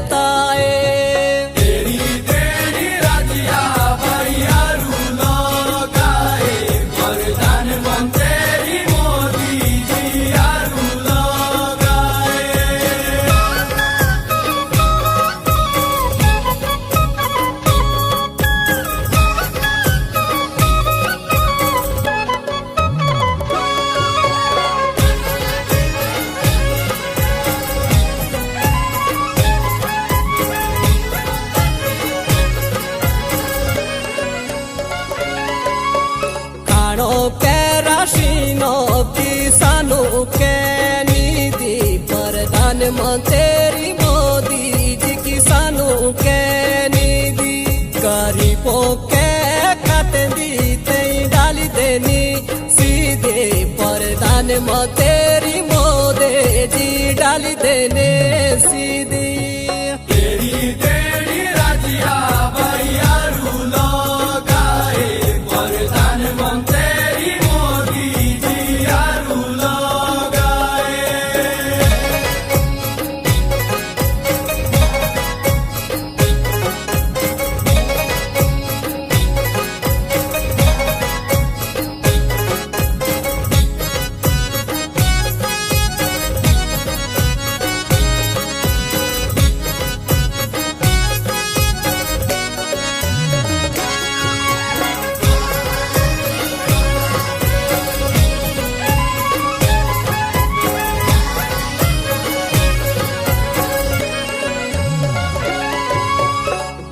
बताए। तेरी तेरी राजिया भैयारू लगाए, प्रधानमंत्री मोदी जी आरू लगाए। खाणो के राशिनो किसानो के निधि, प्रधानमंत्री मोदी जी किसानों के निधि। गरीबों के खाते दीते डाली देनी सीधे, प्रधानमंत्री मोदी जी डाली देने सीधी। तेरी तेरी राजिया भैयारू लगाए, प्रधानमंत्री मोदी जी आरू लगाए।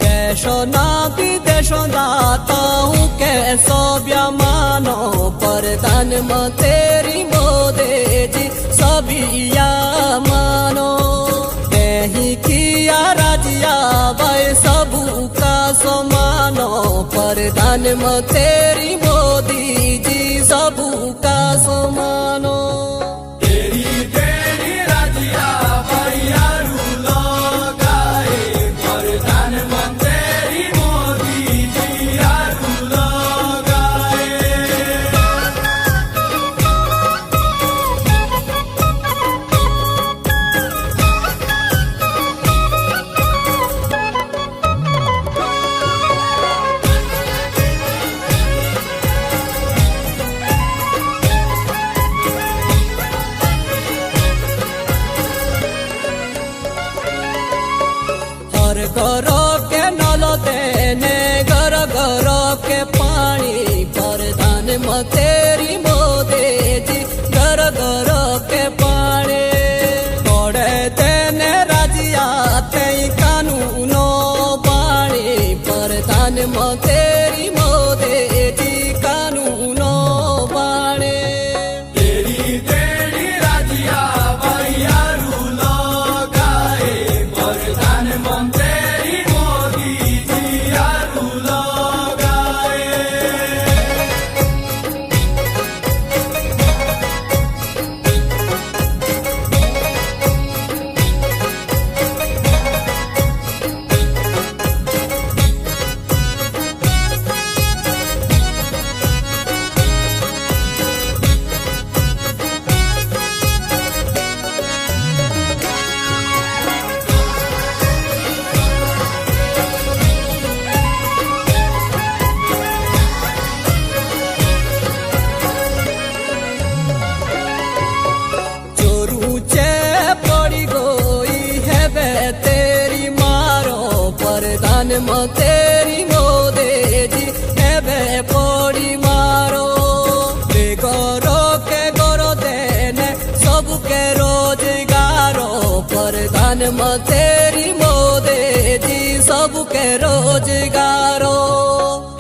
देशो ना विदेशो दाता हूँ कैसो ब्यामानो, प्रधानमंत्री मोदी जी सभी या मानो। नहीं किया राजिया भाई सबू का समानो, प्रधानमंत्री मोदी जी सबू का समानो। तेरी तेरी राजिया भैयारू लगाए, प्रधानमंत्री मोदी जी आरू लगाए। हर घरों के नल देने, घर घरों के पानी, प्रधानमंत्री मोदी जी घर घरों के पानी। बड़े देने राजिया तई कानूनो पानी, प्रधानमंत्री मोदी जी कानूनो पानी। तेरी तेरी राजिया भैयारू लगाए, प्रधानमंत्री मोदी जी आरू लगाए। चोरूचे पड़ी गई है वे तेरी मारो, प्रधानमंत्री मोदी जी है वे पड़ी मारो। बेगरो के गोरो देने सबके रोजगारो, प्रधानमंत्री मोदी जी सबके रोजगारो।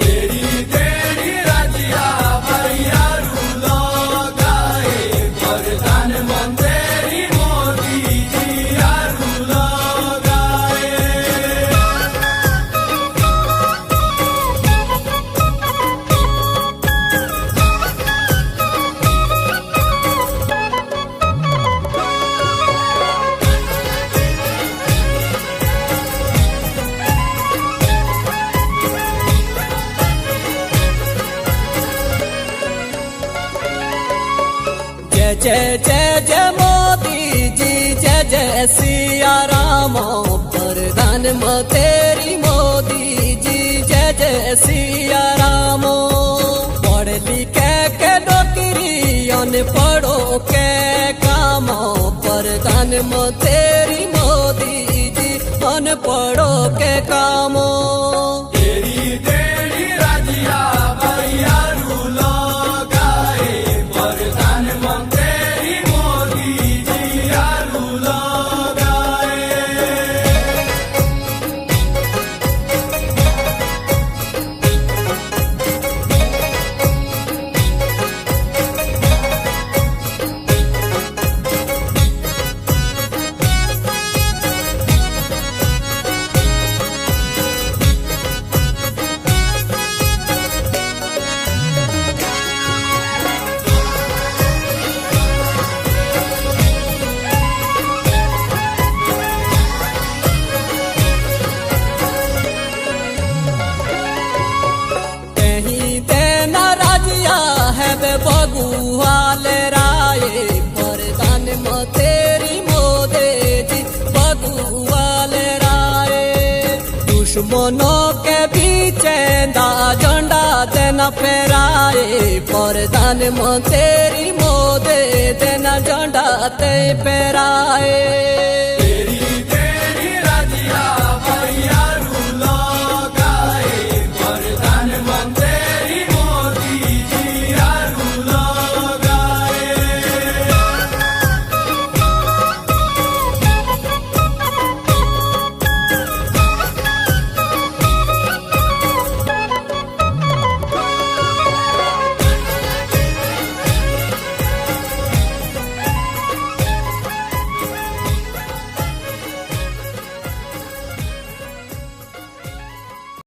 तेरी तेरी राजिया भैयारू लगाए, प्रधानमंत्री मोदी जी आरू लगाए। जय जय जय मोदी जी, जय जय सिया राम प्रधानमंत्री मोदी जी जय जय सिया राम पढ़ लिखे के नौकरी अनपढ़ो के काम प्रधानमंत्री मोदी जी अनपढ़ो के काम तेरी तेरी रजिया भैया रूलो गाए प्रधानमंत्री मोदी जी रूलो गाए बगुआल राय प्रधानमंत्री मोदी जी बगुआल राय दुश्मनों के बीच झंडा देना फहराए प्रधानमंत्री मोदी देना झंडा ते फहराए